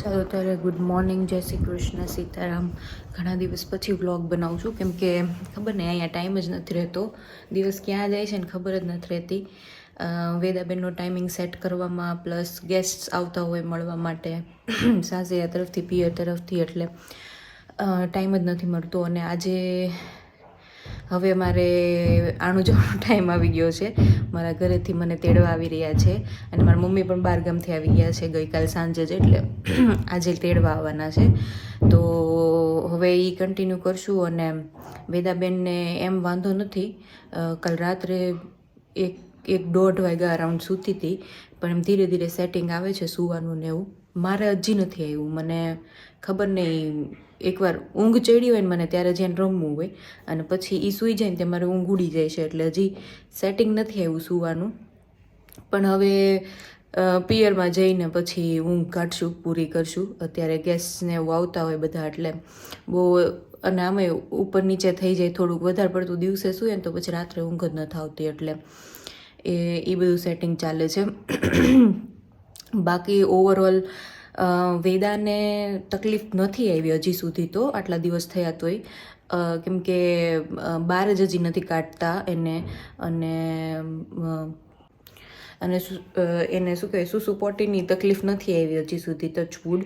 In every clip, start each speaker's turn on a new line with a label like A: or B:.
A: ચાલો ત્યારે good morning, જય શ્રી કૃષ્ણ, સીતારામ. ઘણા દિવસ પછી વ્લોગ બનાવું છું કેમ કે ખબર નહીં અહીંયા ટાઈમ જ નથી રહેતો. દિવસ ક્યાં જાય છે ને ખબર જ નથી રહેતી. વેદાબેનનો ટાઈમિંગ સેટ કરવામાં પ્લસ ગેસ્ટ આવતા હોય મળવા માટે સાસરિયા તરફથી પિયર તરફથી, એટલે ટાઈમ જ નથી મળતો. અને આજે હવે મારે આણું જવાનો ટાઈમ આવી ગયો છે. મારા ઘરેથી મને તેડવા આવી રહ્યા છે અને મારા મમ્મી પણ બહારગામથી આવી ગયા છે ગઈકાલ સાંજે જ, એટલે આજે તેડવા આવવાના છે. તો હવે એ કન્ટિન્યુ કરશું. અને વેદાબેનને એમ વાંધો નથી, કાલ રાત્રે 1-1:30 વાગ્યા અરાઉન્ડ સૂતી હતી, પણ એમ ધીરે ધીરે સેટિંગ આવે છે સૂવાનું ને એવું. મારે હજી નથી આવ્યું, મને ખબર નહીં. એકવાર ઊંઘ ચડી હોય ને મને ત્યારે જ્યાં રમવું હોય અને પછી એ સૂઈ જાય ને તે મારે ઊંઘ ઉડી જાય છે, એટલે હજી સેટિંગ નથી આવ્યું સૂવાનું. પણ હવે પિયરમાં જઈને પછી ઊંઘ કાઢશું, પૂરી કરશું. અત્યારે ગેસ્ટને એવું આવતા હોય બધા, એટલે બહુ અને આમે ઉપર નીચે થઈ જાય થોડુંક વધારે પડતું. દિવસે સૂઈએ ને તો પછી રાત્રે ઊંઘ જ નથી આવતી, એટલે એ બધું સેટિંગ ચાલે છે. બાકી ઓવરઓલ વેદાને તકલીફ નથી આવી હજી સુધી, તો આટલા દિવસ થયા તોય, કેમ કે બહાર જ હજી નથી કાઢતા એને. અને એને શું કહેવાય, સુસુ પોટીની તકલીફ નથી આવી હજી સુધી, ટચવુડ.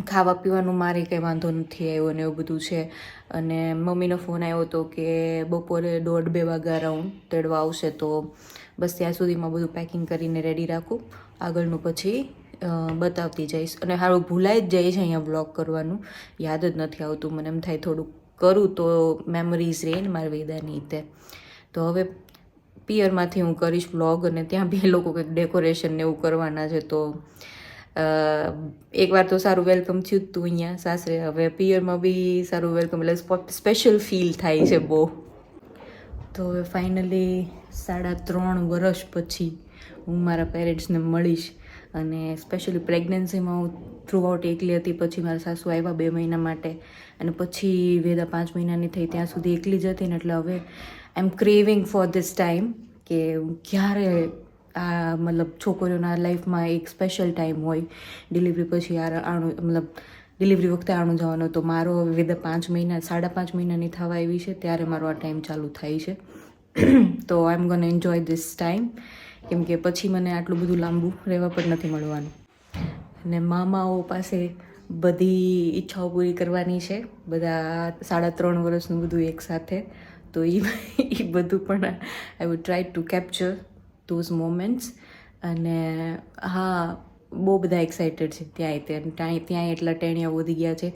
A: ખાવા પીવાનું મારે કંઈ વાંધો નથી આવ્યો ને એવું બધું છે. અને મમ્મીનો ફોન આવ્યો હતો કે બપોરે 1:30-2 વાગ્યા અરાઉન્ડ તેડવા આવશે, તો બસ ત્યાં સુધીમાં બધું પેકિંગ કરીને રેડી રાખું. આગળનું પછી બતાવતી જઈશ. અને સારું ભૂલાઈ જ જાય છે અહીંયા વ્લોગ કરવાનું, યાદ જ નથી આવતું. મને એમ થાય થોડુંક કરું તો મેમરીઝ રહે ને મારા વેદાની તે. તો હવે પિયરમાંથી હું કરીશ વ્લોગ, અને ત્યાં બી લોકો કંઈક ડેકોરેશન ને એવું કરવાના છે. તો એકવાર તો સારું વેલકમ થયું જ તું અહીંયા સાસરે, હવે પિયરમાં બી સારું વેલકમ, એટલે સ્પેશિયલ ફીલ થાય છે બહુ. તો હવે ફાઇનલી 3.5 વર્ષ પછી હું મારા પેરેન્ટ્સને મળીશ. અને સ્પેશિયલી પ્રેગ્નન્સીમાં હું થ્રુઆઉટ એકલી હતી, પછી મારા સાસુ આવ્યા 2 મહિના માટે, અને પછી વેદા 5 મહિનાની થઈ ત્યાં સુધી એકલી જ હતી ને. એટલે હવે આઈ એમ ક્રેવિંગ ફોર ધીસ ટાઈમ કે ક્યારે આ મતલબ છોકરીઓના લાઈફમાં એક સ્પેશિયલ ટાઈમ હોય ડિલિવરી પછી. મતલબ ડિલિવરી વખતે આણું જવાનું, તો મારો વેદા 5.5 મહિનાની થવા આવી છે ત્યારે મારો આ ટાઈમ ચાલુ થાય છે. તો આઈ એમ ગોન એન્જોય ધીસ ટાઈમ, કેમ કે પછી મને આટલું બધું લાંબુ રહેવા પણ નથી મળવાનું. અને મામાઓ પાસે બધી ઈચ્છાઓ પૂરી કરવાની છે, બધા 3.5 વર્ષનું બધું એકસાથે. તો એ બધું પણ I would try to capture those moments. અને હા, બહુ બધા એક્સાઇટેડ છે ત્યાં એટલા ટેણિયા વધી ગયા છે.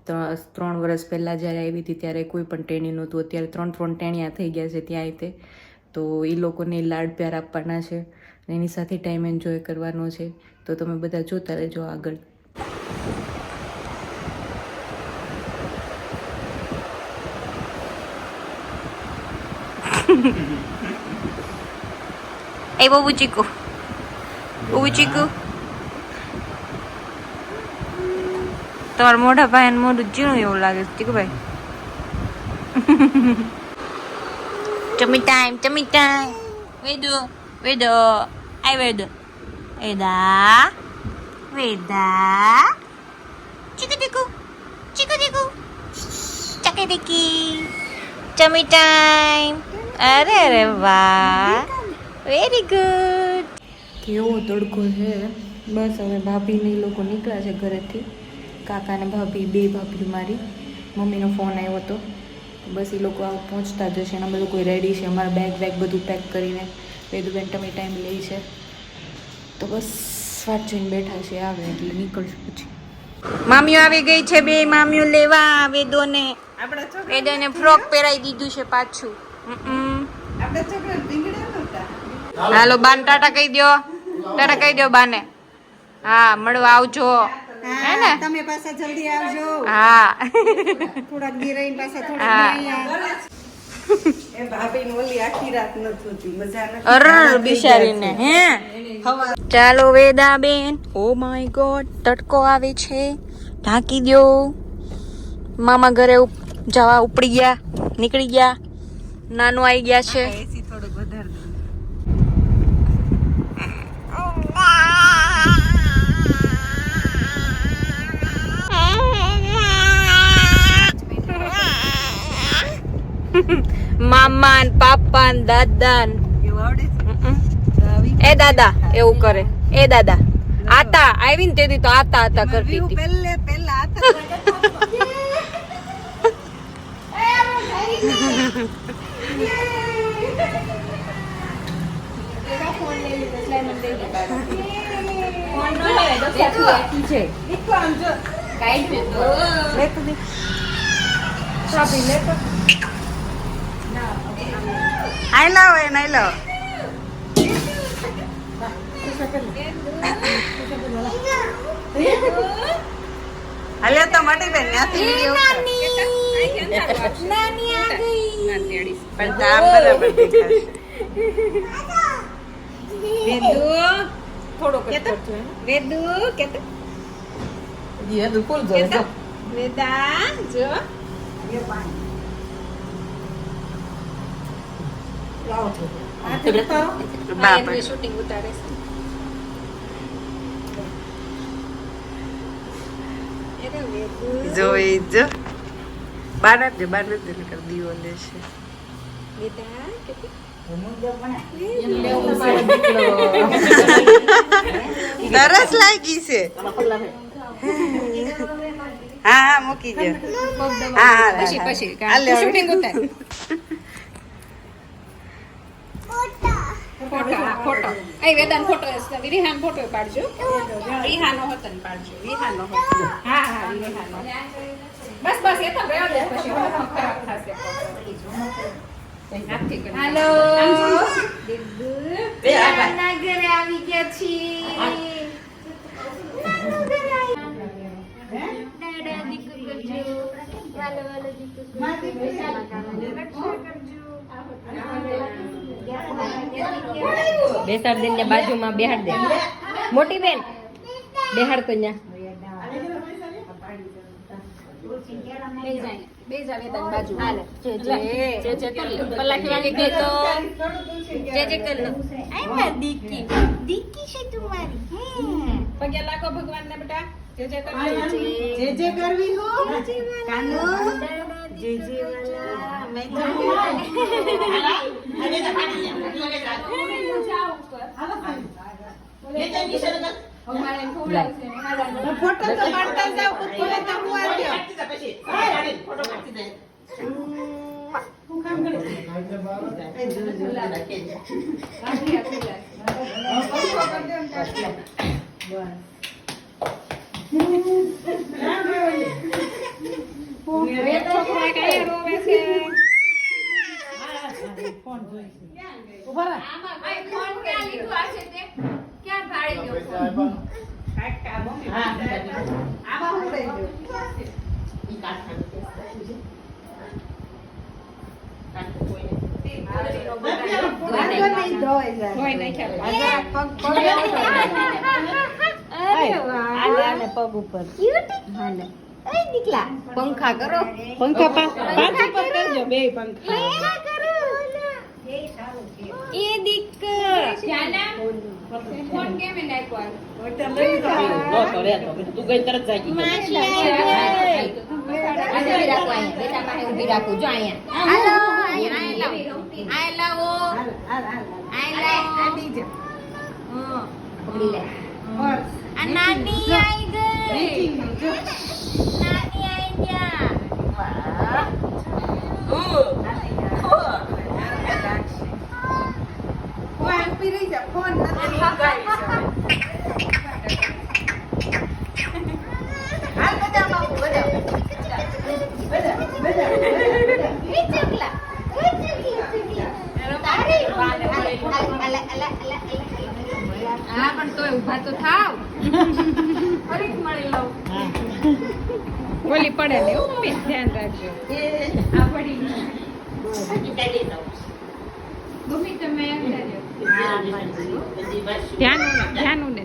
A: 3 વર્ષ પહેલાં જ્યારે આવી હતી ત્યારે કોઈ પણ ટેણી નહોતું, અત્યારે 3 ટેણિયા થઈ ગયા છે ત્યાં તે. તો એ લોકોને લાડ પ્યાર આપવાના છે, એની સાથે ટાઈમ એન્જોય કરવાનો છે. તો તમે બધા જોતા રહેજો આગળ. એ બહુ ચીકુ, બહુ ચીકુ. તમારા મોઢા ભાઈ મોઢું ઝીણું એવું લાગે છે ચીકુભાઈ. ટમી ટાઈમ. વેદો આઈ વેદા ચીકુ ચકીકી ટમી ટાઈમ. અરે વાહ, વેરી ગુડ. કેવો તડકો છે. બસ હવે ભાભીને એ લોકો નીકળ્યા છે ઘરેથી, કાકા ને ભાભી, 2 ભાભી મારી. મમ્મીનો ફોન આવ્યો હતો, બસ એ લોકો પહોંચતા જશે. અને અમે લોકો રેડી છે, અમારા બેગ બધું પેક કરીને. વેદુબેન ટમી ટાઈમ લે છે, તો બસ વાટ જોઈને બેઠા છે, આવે એટલે નીકળશું પછી. મામીઓ આવી ગઈ છે, 2 મામીઓ લેવા વેદોને ફ્રોક પહેરાવી દીધું છે પાછું. હાલો બાને ટાટા કહી દો બાને. હા, મળવા આવજો. હે ને તમે પાછા જલ્દી આવજો. હા, થોડાક ગીરાઈ પાછા થોડાક એ ભાભીને ઓલી આખી રાત ન થતી, મજા નથી. અર બિચારીને હે. ચાલો વેદા બેન, ઓ માય ગોડ, તડકો આવે છે, ઢાંકી દો. મામા ઘરે જવા ઉપડી ગયા, નીકળી ગયા. નાનું આવી ગયા છે. એસી થોડુંક વધારે મમ્મા ને પાપા ને દાદા ને એ દાદા એવું કરે. એ દાદા આતા આવી ને તેથી તો આતા આતા કરતી હતી.
B: પહેલા હાલે તો મટી બેન ત્યાંથી વિડિયો નાની આ ગઈ પણ તાપ બરાબર દેખાશે. વેદુ થોડો કરતો વેદુ કેતો યે દુકુલ જો વેદા જો ये पानी लाओ तो हाथ उतारो बाप रे शूटिंग उतारे છે એરે વેદુ જો બાર જ કર દીવો લેશે બેટા કેતો તરસ લાગી છે. હા મૂકી દે. પછી શૂટિંગ ઉતાર. ફોટો એ વેદાન ફોટો વિહાન ફોટો પાડજો. વિહાનો હતો ને પાડજો. વિહાનો હતો. હા વિહાનો. બસ એ તો ગયા દે પછી ખરાબ થશે. હેલો દીદુ બે આના ઘરે આવી ગયા છીએ. દાદા દીકુ કરજો. વાલો દીકુ બેસાડ દે ને બાજુમાં બેહાડ દે. મોટી બેન બેહાડ તો ન્યા બેજા વેદન બાજુ હાલે જે પલાકી વાગે ગઈ તો જે કર લો. આય દીકી છે તમારી. પગે લાગો ભગવાન ને બેટા. જે કરવી હો કાનો જે વાલા મેં તો ફોટો તો પાડતા જાવ ફોટો તો હું આવ્યો ફોટો પાડી દે. હું કામ કરે પગ ઉપર પંખા કરો. પંખા પાંચ ઉપર કરજો. બે પંખા એ દીક ફોન કેમ નાખ્યો તો રે તો તું ગઈ તરત જાગી બેટા પાસે ઊભી રાખું જો અહીંયા. હાલો આય લાવો આ બીજો પકડી લે. આ નાની આઈ ગઈ. નાની આઈ ગયા. ફોન પીરી જા. ફોન નથી હાલ બધા બાપુ બધા હા પણ તોય ઉભા તો થાવ. ફરી મળી લઉં. ઓલી પડે ને ધ્યાન રાખજો. આ પડી મમ્મી તમે ધ્યાન ને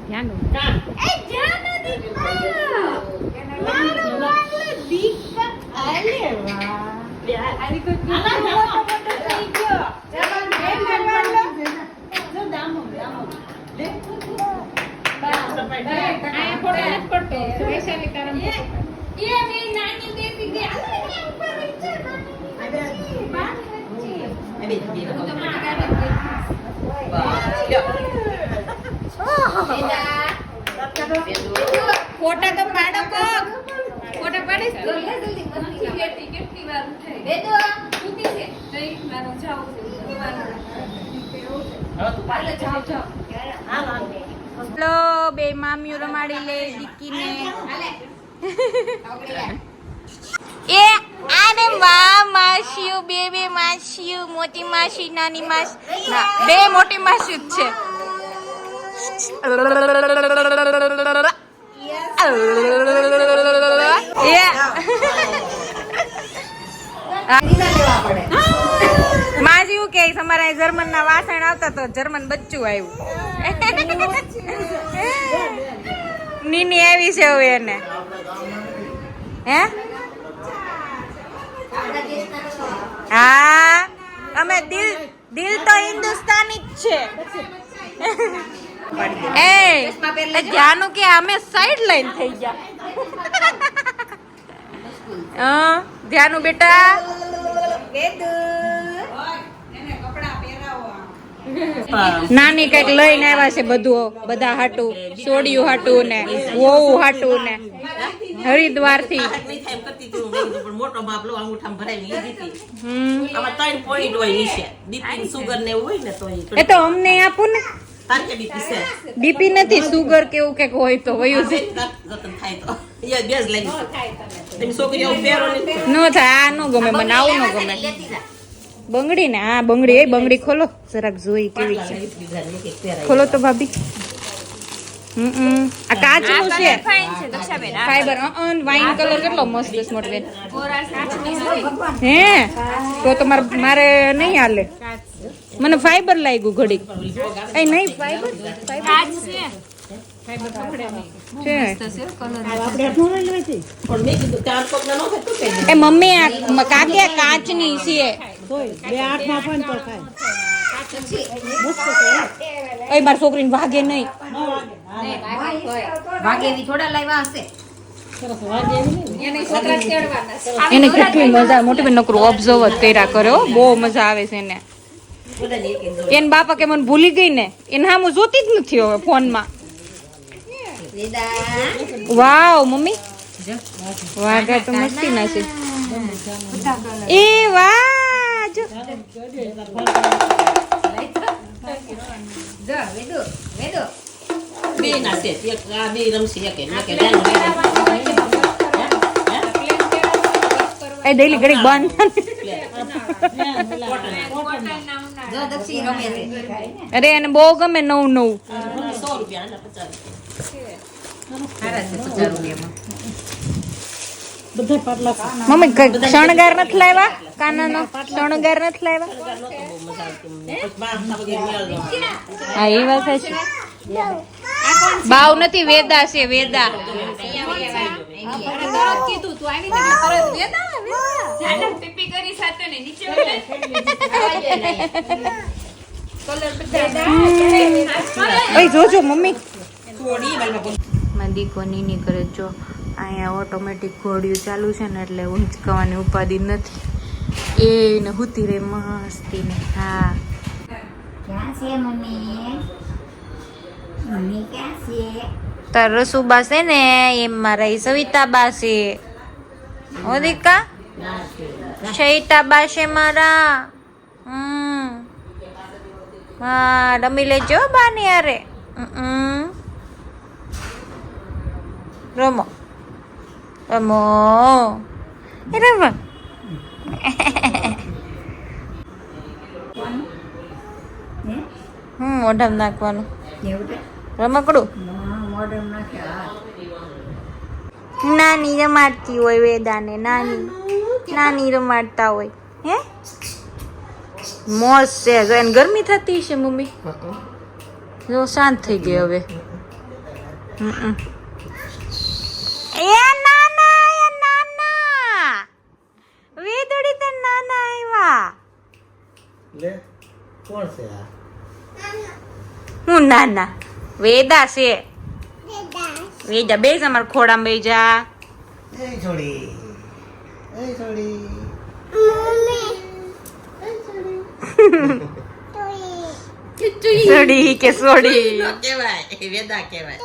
B: ફોટા તો પાડો કોક ફોટા પાડીશ તો કેટલી વાર ઉઠાય બે તો ઉઠી છે કઈ મારો જાવ લો બે મામીઓ રમાડી લે દીકીને એ આને માસીઓ બે માસીઓ મોટી માસી નાની માસી ના બે મોટી માસી જ છે માજી એવું કે તમારા જર્મન ના વાસણ આવતા તો જર્મન બચ્ચું આવ્યું નીની આવી છે હવે એને હે હા અમે દિલ તો હિન્દુસ્તાની જ છે એ ધ્યાનું કે અમે સાઈડ લાઈન થઈ ગયા ધ્યાનું બેટા નાની કઈક લઈને આવ્યા છે બધું બધા હાટું સોડિયું હાટું ને વહુ હાટું ને હરિદ્વાર થી
C: મોટો બાપલો અંગૂઠામાં ભરાઈ લીધી હતી આમાં 3 પોઈન્ટ હોય નીચે બીપી સુગર ને એવું હોય ને તો
A: એ તો અમને આપું ને
C: તારે બીપી છે
A: બીપી નથી સુગર કેવું કઈક હોય તો વયું છે
C: જતન થાય તો એ બેઝ લાગી તમે છોકરીઓ ફેરો ને
A: નો થાય આ નો ગમે મને આવું નો ગમે બંગડી ને હા બંગડી એ બંગડી ખોલો જરાક જોઈ કેવી છે ખોલો તો ભાભી આ કાચનું છે ફાઈબર વાઇન કલર કેટલો મસ્ત છે સ્મોટ બેન હે તો મારે નહીં હાલે મને ફાઈબર લાગ્યું ઘડી એ નહીં ફાઈબર એ મમ્મી આ કાકે કાચની છે એ મારી છોકરીને વાગે નહીં એને કેટલી મજા મોટી બેન નકરું ઓબ્ઝર્વ જ કર્યા કર્યો બહુ મજા આવે છે એને એને બાપા કે મને ભૂલી ગઈ ને એને હા હું જોતી જ નથી હવે ફોનમાં વાવ મમ્મી વાઘા તો મસ્તી ના છે એ વાહ જો
C: બે ના છે એક આ બે રમસી એક
A: એ ડેલી ઘડી બંધ અરે એને બહુ ગમે નવું નવું
C: 100 રૂપિયા ને 50
A: મમ્મી શણગાર નથી લાવ્યા કાનાનો શણગાર નથી લાવ્યા હા એ વાત છે બાવ નથી વેદા છે વેદા જોજો મમ્મી દીકો નીની કરે જો અહીંયા ઓટોમેટિક ઘોડિયું ચાલુ છે ને એટલે ઊંચકવાની ઉપાધિ નથી એને હુતી રે મસ્તી ને હા
B: ક્યાં છે મમ્મી મમ્મી ક્યાં છે
A: તાર રસુબા છે ને એમ મારા સવિતાબા છે ઓ દીકા સવિતાબા છે મારા હા રમી લેજો બાની યારે રમો રમો રમો મોઢામાં નાખવાનું રમકડું નાની રમાડતી હોય વેદાને નાની રમાડતા હોય હે મોજ છે જો એને ગરમી થતી છે મમ્મી જો શાંત થઈ ગઈ હવે એ નાના વેદડી તો નાના આવ્યા
C: લે કોણ છે આ
A: હું નાના વેદા છે વેદા બે અમાર ખોડામાં બે જા
C: એ છોડી
A: સોડી કે સોડી
C: નો કહેવાય વેદા કહેવાય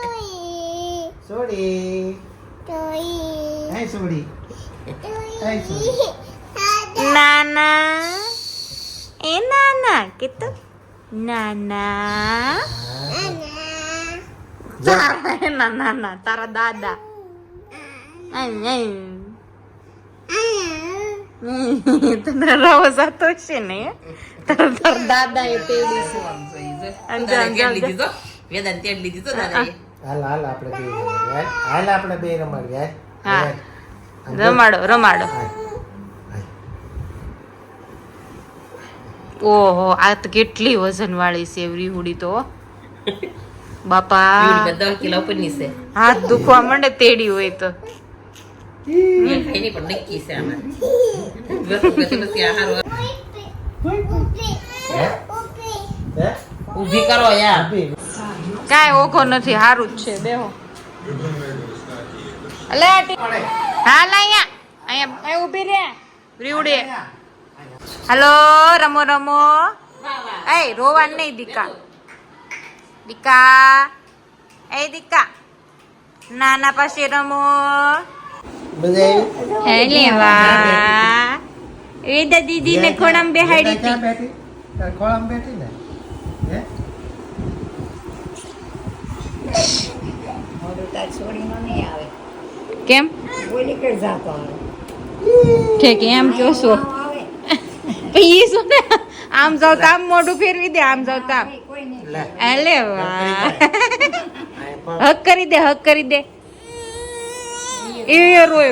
D: સોડી હે સોડી હે સોડી
A: નાના એ નાના કે તો નાના નાના તારા દાદા તને રવો જાતો છે ને તારા દાદા એ તેડી છે
C: વેદાંત તેડ લીધી તો દાદાએ
D: હાલ આપણે બે હાલ આપણે બે રમાડીએ
A: હા રમાડો ઓહો આ તો કેટલી વજન વાળી છે એવરી હુડી તો બાપા
C: 10 કિલો ઉપરની છે
A: હાથ દુખવા માંડે તેડી હોય તો
C: એ ખાઈને પણ નક્કી છે આમાં પછી આહાર ઊભી કરો યાર
A: કાંઈ ઓઘો નથી હારું જ છે બેહો અલે હાલ અહીંયા ઊભી રે રીવડે હાલો રમો એ રોવાન નહીં દીકા દીકા નાના પાસે રમો લે વાહ વેદા દીદી ને ખોડામાં બેહાડી હતી
D: ખોળામાં બેઠી ને હે
A: કેમ ઠીક એમ કયો છો પછી શું ને આમ જાવ તો આમ મોઢું ફેરવી દે આમ જાવ તો આમ અલે વાહ હક કરી દે એ રોય